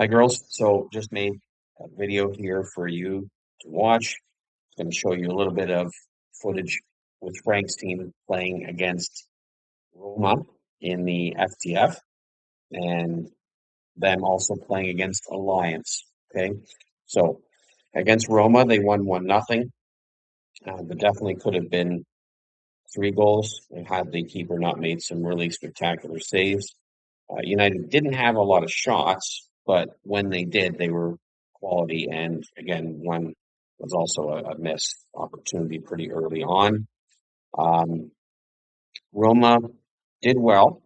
Hi, girls. So just made a video here for you to watch. It's going to show you a little bit of footage with Frank's team playing against Roma in the FTF and them also playing against Alliance. Okay. So against Roma, they won 1-0. There definitely could have been 3 goals had the keeper not made some really spectacular saves. United didn't have a lot of shots, but when they did, they were quality. And again, one was also a missed opportunity pretty early on. Um, Roma did well,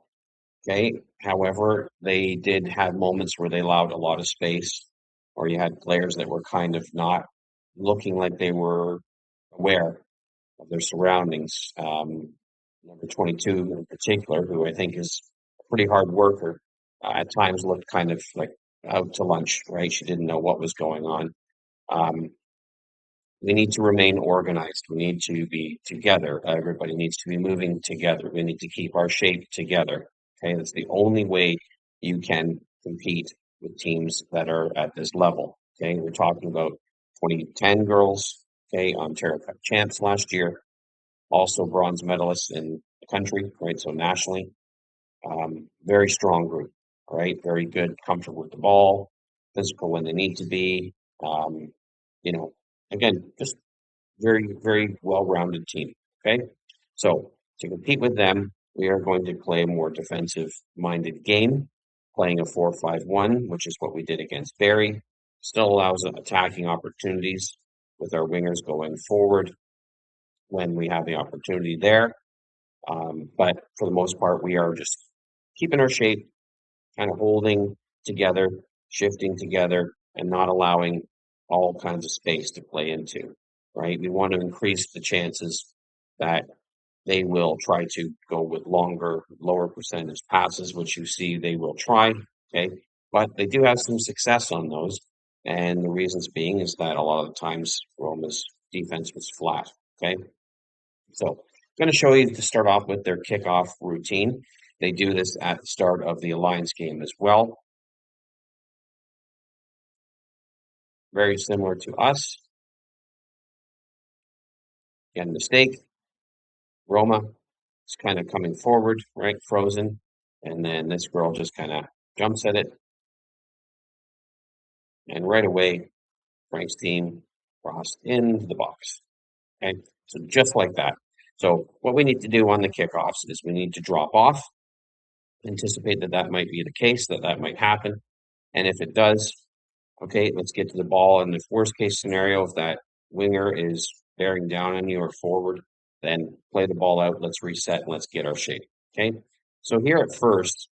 okay. However, they did have moments where they allowed a lot of space, or you had players that were kind of not looking like they were aware of their surroundings. Number 22 in particular, who I think is a pretty hard worker, at times looked kind of like out to lunch, right? She didn't know what was going on. Um, we need to remain organized. We need to be together. Everybody needs to be moving together. We need to keep our shape together. Okay, that's the only way you can compete with teams that are at this level. Okay, we're talking about 2010 girls. Okay, Ontario Cup champs last year, also bronze medalists in the country, right? So nationally, very strong group, right? Very good, comfortable with the ball, physical when they need to be. Um, you know, again, just very, very well-rounded team. Okay, so to compete with them, we are going to play a more defensive-minded game, playing a 4-5-1, which is what we did against Barrie. Still allows attacking opportunities with our wingers going forward when we have the opportunity there. But for the most part, we are just keeping our shape, kind of holding together, shifting together, and not allowing all kinds of space to play into, right? We want to increase the chances that they will try to go with longer, lower percentage passes, which you see they will try, okay? But they do have some success on those. And the reasons being is that a lot of the times Roma's defense was flat, okay? So I'm going to show you to start off with their kickoff routine. They do this at the start of the Alliance game as well. Very similar to us. Again, mistake. Roma is kind of coming forward, right? Frozen. And then this girl just kind of jumps at it. And right away, Frank's team crossed into the box. Okay. So just like that. So what we need to do on the kickoffs is we need to drop off, anticipate that that might be the case, that that might happen. And if it does, okay, let's get to the ball. And if worst case scenario, if that winger is bearing down on you or forward, then play the ball out. Let's reset and let's get our shape. Okay. So here at first,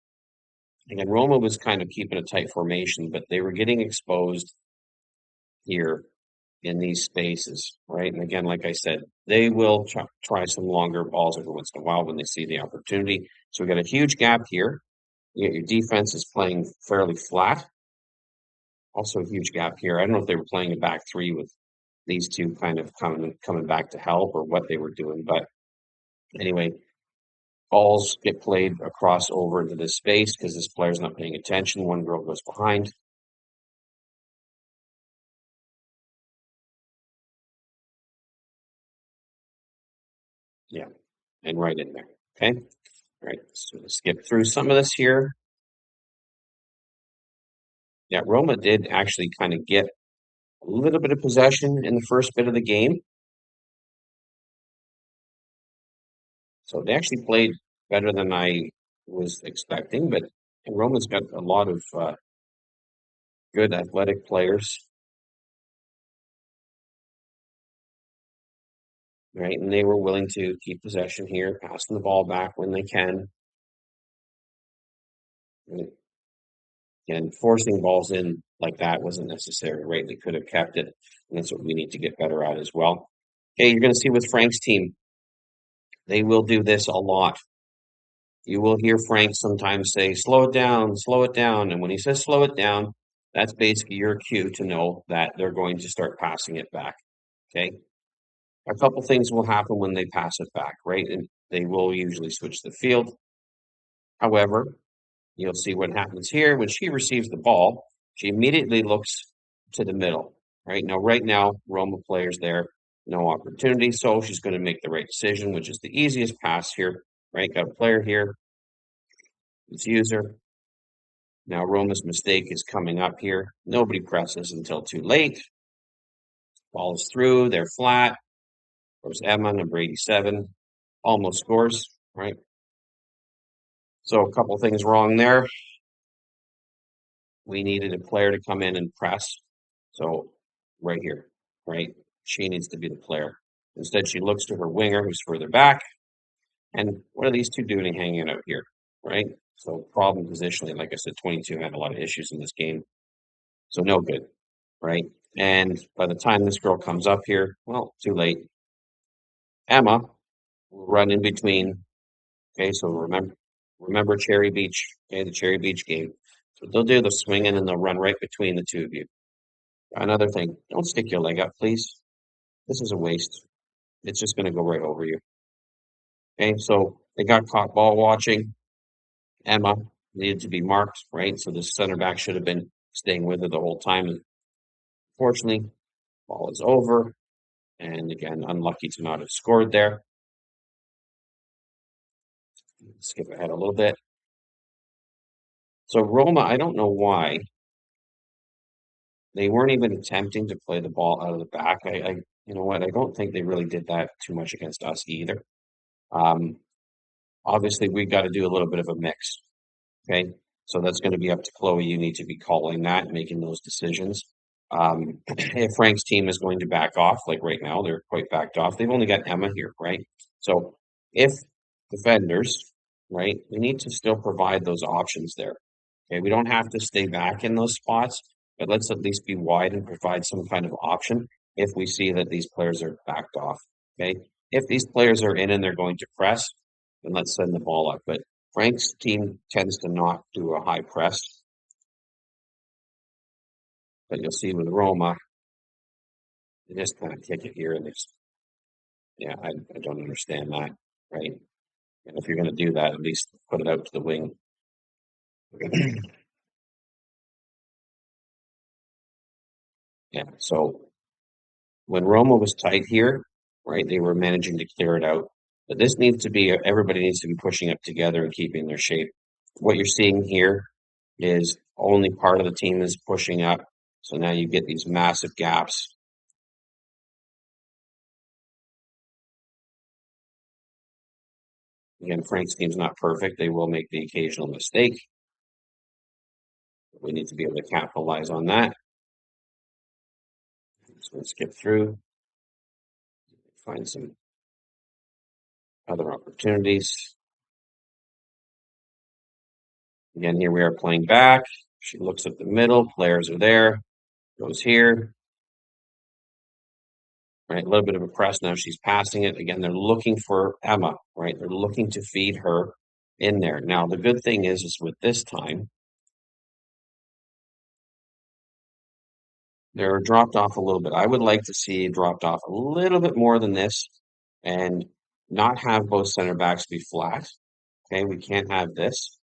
again, Roma was kind of keeping a tight formation, but they were getting exposed here in these spaces, right? And again, like I said, they will try some longer balls every once in a while when they see the opportunity. So we got a huge gap here. Your defense is playing fairly flat. Also a huge gap here. I don't know if they were playing a back three with these two kind of coming back to help or what they were doing. But anyway, balls get played across over into this space because this player's not paying attention. One girl goes behind. Yeah, and right in there. Okay. All right. So let's skip through some of this here. Yeah, Roma did actually kind of get a little bit of possession in the first bit of the game. So they actually played better than I was expecting, but Roma's got a lot of good athletic players, right? And they were willing to keep possession here, passing the ball back when they can, right? And forcing balls in like that wasn't necessary, right? They could have kept it, and that's what we need to get better at as well. Okay, you're going to see with Frank's team, they will do this a lot. You will hear Frank sometimes say, slow it down. And when he says slow it down, that's basically your cue to know that they're going to start passing it back. Okay. A couple things will happen when they pass it back, right? And they will usually switch the field. However, you'll see what happens here when she receives the ball. She immediately looks to the middle, right? Right now, Roma players there, no opportunity, so she's going to make the right decision, which is the easiest pass here, right? Got a player here, it's user. Now Roma's mistake is coming up here. Nobody presses until too late. Ball is through, they're flat. There's Emma, number 87, almost scores, right? So a couple things wrong there. We needed a player to come in and press. So right here, right? She needs to be the player. Instead, she looks to her winger who's further back. And what are these two doing hanging out here, right? So problem positioning, like I said, 22 had a lot of issues in this game. So no good, right? And by the time this girl comes up here, well, too late. Emma will run in between. Okay, so remember Cherry Beach, okay, the Cherry Beach game. So they'll do the swinging and they'll run right between the two of you. Another thing, don't stick your leg up, please. This is a waste. It's just going to go right over you. Okay, so they got caught ball watching. Emma needed to be marked, right? So the center back should have been staying with her the whole time. And fortunately, ball is over. And again, unlucky to not have scored there. Skip ahead a little bit. So Roma, I don't know why they weren't even attempting to play the ball out of the back. You know what? I don't think they really did that too much against us either. Um, obviously, we got to do a little bit of a mix. Okay, so that's going to be up to Chloe. You need to be calling that, making those decisions. If Frank's team is going to back off, like right now, they're quite backed off. They've only got Emma here, right? So if defenders, right, we need to still provide those options there. Okay, we don't have to stay back in those spots, but let's at least be wide and provide some kind of option if we see that these players are backed off. Okay, if these players are in and they're going to press, then let's send the ball up. But Frank's team tends to not do a high press. But you'll see with Roma, they just kind of kick it here and yeah, I don't understand that, right? And if you're going to do that, at least put it out to the wing. Yeah, so when Roma was tight here, right, they were managing to clear it out. But this needs to be, everybody needs to be pushing up together and keeping their shape. What you're seeing here is only part of the team is pushing up. So now you get these massive gaps. Again, Frank's team's not perfect. They will make the occasional mistake. We need to be able to capitalize on that. So let's skip through, find some other opportunities. Again, here we are playing back. She looks at the middle. Players are there. Goes here. Right, a little bit of a press now. She's passing it. Again, they're looking for Emma, right? They're looking to feed her in there. Now, the good thing is with this time, they're dropped off a little bit. I would like to see dropped off a little bit more than this and not have both center backs be flat. Okay, we can't have this.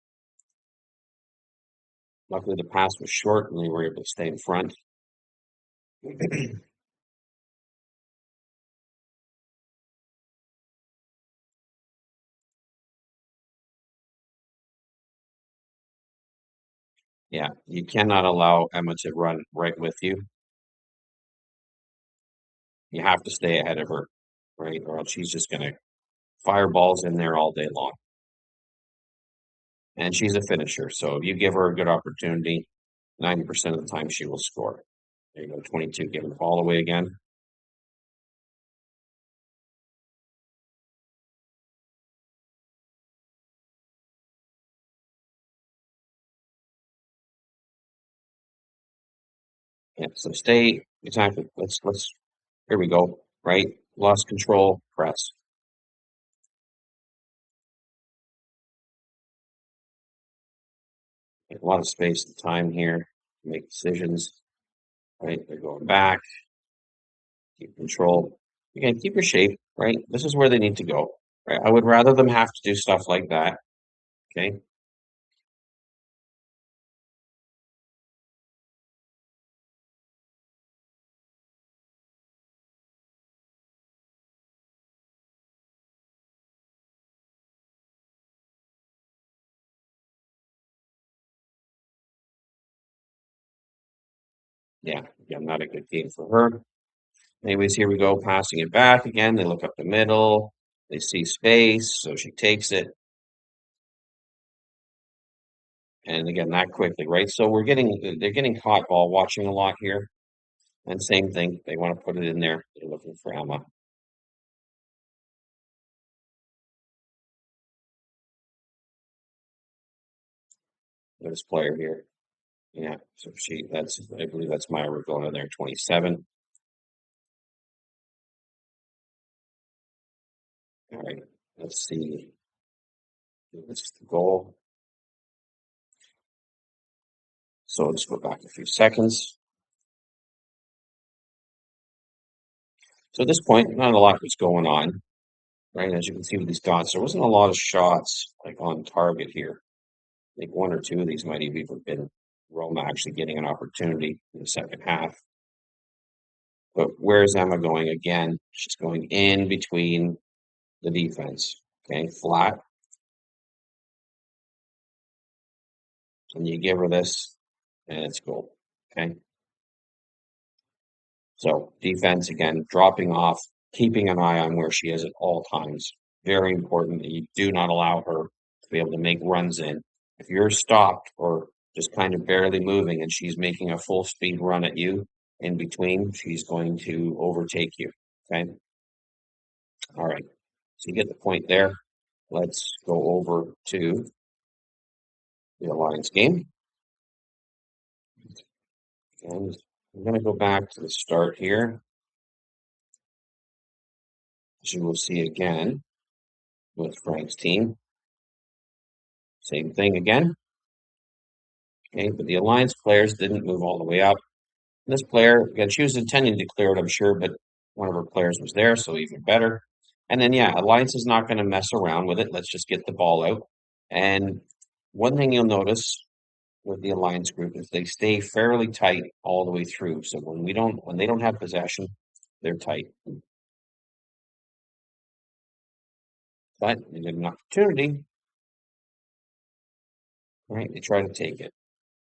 Luckily, the pass was short and they were able to stay in front. Yeah, you cannot allow Emma to run right with you. You have to stay ahead of her, right? Or else she's just going to fire balls in there all day long. And she's a finisher, so if you give her a good opportunity, 90% of the time she will score. There you go, 22, giving the ball away again. Yeah, so stay exactly. Let's here we go. Right? Lost control, press. A lot of space and time here to make decisions. Right? They're going back. Keep control. Again, keep your shape, right? This is where they need to go. Right? I would rather them have to do stuff like that. Okay. Yeah, not a good game for her. Anyways, here we go, passing it back again. They look up the middle. They see space, so she takes it. And again, not quickly, right? So they're getting caught ball watching a lot here. And same thing, they want to put it in there. They're looking for Emma. This player here. Yeah, so I believe that's Myra going in there, 27. All right, let's see. This is the goal. So let's go back a few seconds. So at this point, not a lot was going on, right? As you can see with these dots, there wasn't a lot of shots like on target here. I think one or two of these might have even been Roma actually getting an opportunity in the second half. But where's Emma going again? She's going in between the defense. Okay, flat. And you give her this, and it's goal. Okay. So defense again, dropping off, keeping an eye on where she is at all times. Very important that you do not allow her to be able to make runs in. If you're stopped or just kind of barely moving and she's making a full speed run at you in between, she's going to overtake you. Okay. All right. So you get the point there. Let's go over to the Alliance game. And I'm going to go back to the start here. As you will see again with Frank's team. Same thing again. Okay, but the Alliance players didn't move all the way up. This player, again, she was intending to clear it, I'm sure, but one of her players was there, so even better. And then, yeah, Alliance is not going to mess around with it. Let's just get the ball out. And one thing you'll notice with the Alliance group is they stay fairly tight all the way through. So when they don't have possession, they're tight. But they get an opportunity, right? They try to take it.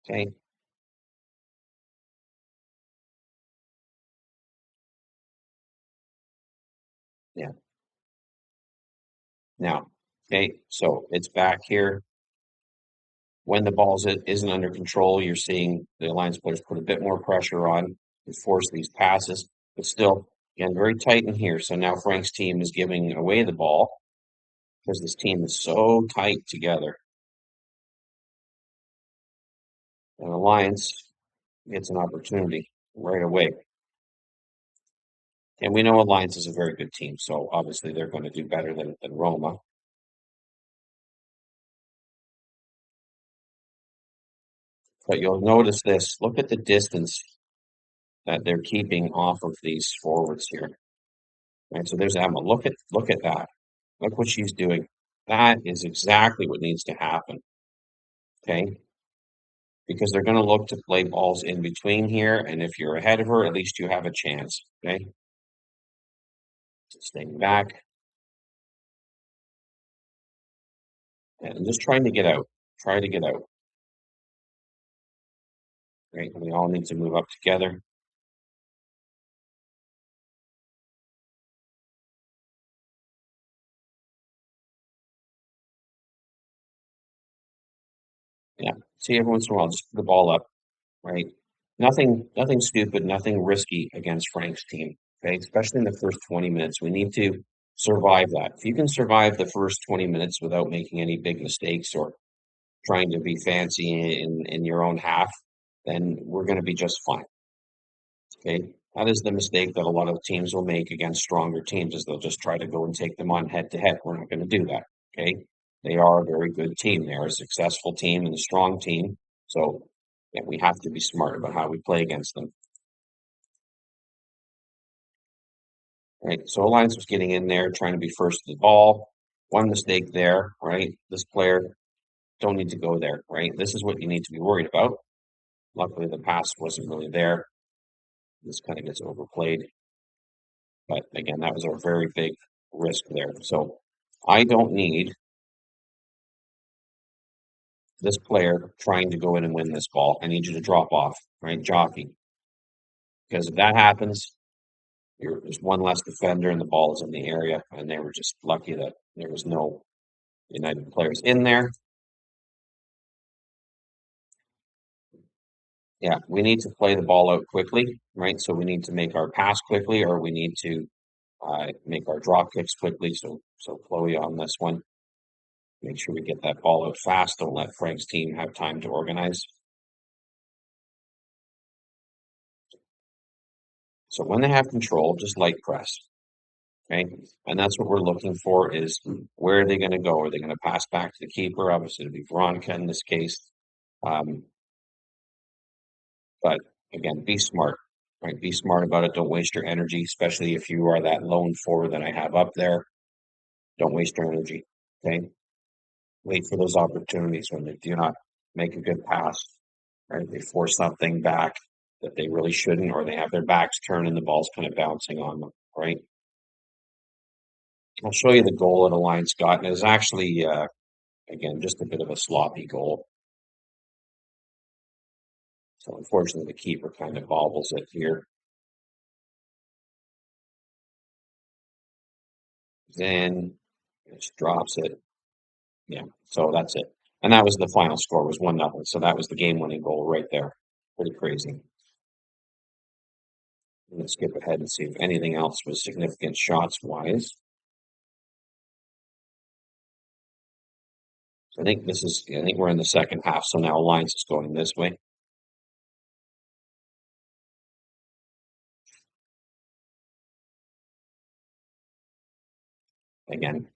Okay. Yeah. Now, okay, so it's back here. When the isn't under control, you're seeing the Alliance players put a bit more pressure on to force these passes, but still, again, very tight in here. So now Frank's team is giving away the ball because this team is so tight together. And Alliance gets an opportunity right away. And we know Alliance is a very good team, so obviously they're going to do better than Roma. But you'll notice this. Look at the distance that they're keeping off of these forwards here. Right, so there's Emma. Look at that. Look what she's doing. That is exactly what needs to happen. Okay, because they're going to look to play balls in between here, and if you're ahead of her, at least you have a chance. Okay, so staying back and just trying to get out. Try to get out. Right, we all need to move up together. Yeah, see every once in a while, just put the ball up. Right, nothing stupid, nothing risky against Frank's team. Okay, especially in the first 20 minutes, we need to survive that. If you can survive the first 20 minutes without making any big mistakes or trying to be fancy in your own half, then we're going to be just fine. Okay, that is the mistake that a lot of teams will make against stronger teams, is they'll just try to go and take them on head to head. We're not going to do that. Okay, they are a very good team. They are a successful team and a strong team. So yeah, we have to be smart about how we play against them. Right. So Alliance was getting in there, trying to be first to the ball. One mistake there, right? This player don't need to go there, right? This is what you need to be worried about. Luckily, the pass wasn't really there. This kind of gets overplayed. But again, that was a very big risk there. So I don't need this player trying to go in and win this ball. I need you to drop off, right? Jockey. because if that happens, there's one less defender and the ball is in the area, and they were just lucky that there was no United players in there. Yeah, we need to play the ball out quickly, right? So we need to make our pass quickly, or we need to make our drop kicks quickly. So Chloe on this one, make sure we get that ball out fast. Don't let Frank's team have time to organize. So when they have control, just light press, okay? And that's what we're looking for is where are they going to go? Are they going to pass back to the keeper? Obviously, it'll be Veronica in this case. Um, but again, be smart, right? Be smart about it. Don't waste your energy, especially if you are that lone forward that I have up there. Don't waste your energy, okay? Wait for those opportunities when they do not make a good pass, right? They force something back that they really shouldn't, or they have their backs turned and the ball's kind of bouncing on them, right? I'll show you the goal that Alliance got, and it was actually, again, just a bit of a sloppy goal. So unfortunately, the keeper kind of bobbles it here. Then just drops it. Yeah, so that's it. And that was the final score was 1-0. So that was the game-winning goal right there. Pretty crazy. Let's skip ahead and see if anything else was significant shots-wise. So I think we're in the second half. So now Alliance is going this way. Again,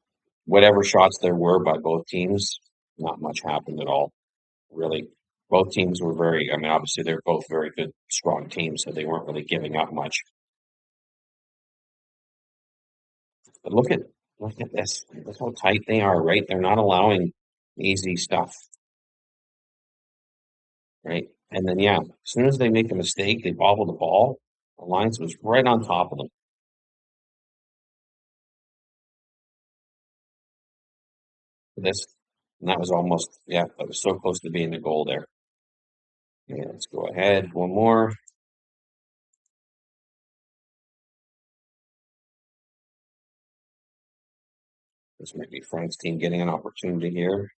whatever shots there were by both teams, not much happened at all, really. Both teams were I mean, obviously they're both very good, strong teams, so they weren't really giving up much. But look at this. Look how tight they are, right? They're not allowing easy stuff, right? And then yeah, as soon as they make a mistake, they bobble the ball. Alliance was right on top of them. This and that was almost that was so close to being a goal there. Yeah, let's go ahead. One more. This might be Frank's team getting an opportunity here.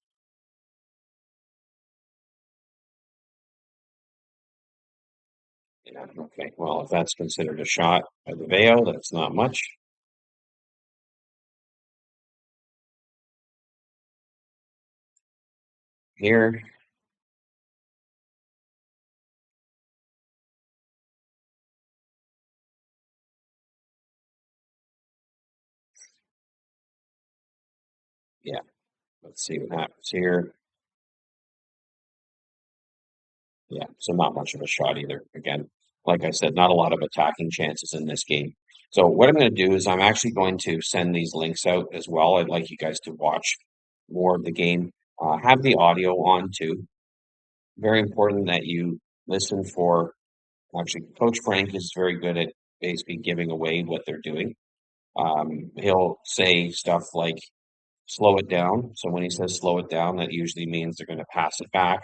Yeah, okay. Well, if that's considered a shot by the Veo, that's not much. Here, yeah, let's see what happens here. Yeah, so not much of a shot either. Again, like I said, not a lot of attacking chances in this game. So what I'm going to do is I'm actually going to send these links out as well. I'd like you guys to watch more of the game. Have the audio on too. Very important that you listen for. Actually, Coach Frank is very good at basically giving away what they're doing. He'll say stuff like slow it down. So when he says slow it down, that usually means they're going to pass it back.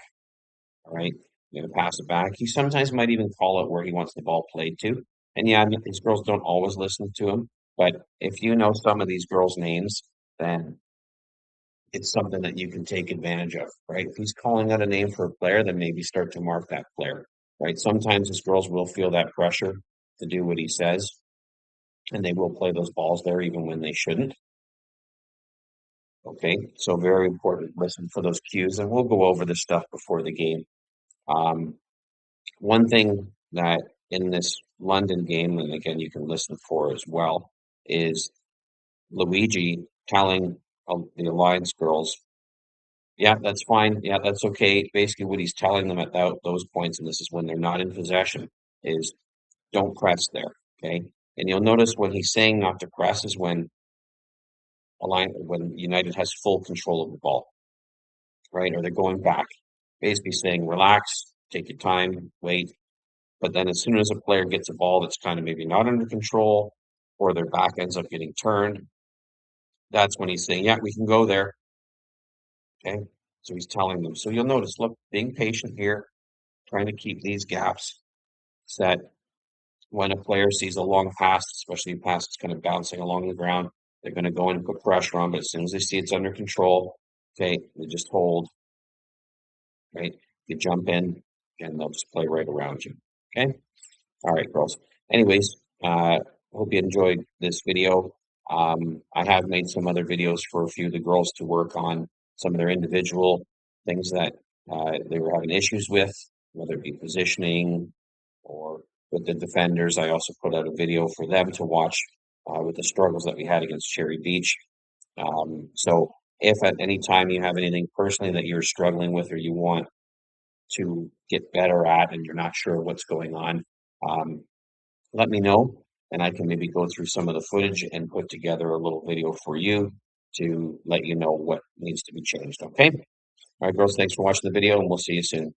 All right. They're going to pass it back. He sometimes might even call it where he wants the ball played to. And yeah, these girls don't always listen to him. But if you know some of these girls' names, then it's something that you can take advantage of, right? If he's calling out a name for a player, then maybe start to mark that player, right? Sometimes these girls will feel that pressure to do what he says, and they will play those balls there even when they shouldn't. Okay, so very important. Listen for those cues, and we'll go over this stuff before the game. Um, One thing that in this London game, and again you can listen for as well, is Luigi telling the Alliance girls, "Yeah, that's fine. Yeah, that's okay." Basically, what he's telling them at those points, and this is when they're not in possession, is don't press there. Okay, and you'll notice when he's saying not to press is when United has full control of the ball, right? Or they're going back, basically saying relax, take your time, wait. But then as soon as a player gets a ball that's kind of maybe not under control, or their back ends up getting turned, that's when he's saying, "Yeah, we can go there." Okay, so he's telling them. So you'll notice, look, being patient here, trying to keep these gaps set. when a player sees a long pass, especially a pass that's kind of bouncing along the ground, they're going to go in and put pressure on. But as soon as they see it's under control, okay, they just hold, right? You jump in, and they'll just play right around you. Okay. All right, girls. Anyways, hope you enjoyed this video. I have made some other videos for a few of the girls to work on some of their individual things that they were having issues with, whether it be positioning or with the defenders. I also put out a video for them to watch with the struggles that we had against Cherry Beach. So if at any time you have anything personally that you're struggling with or you want to get better at and you're not sure what's going on, um, let me know and I can maybe go through some of the footage and put together a little video for you to let you know what needs to be changed. Okay. All right, girls, thanks for watching the video and we'll see you soon.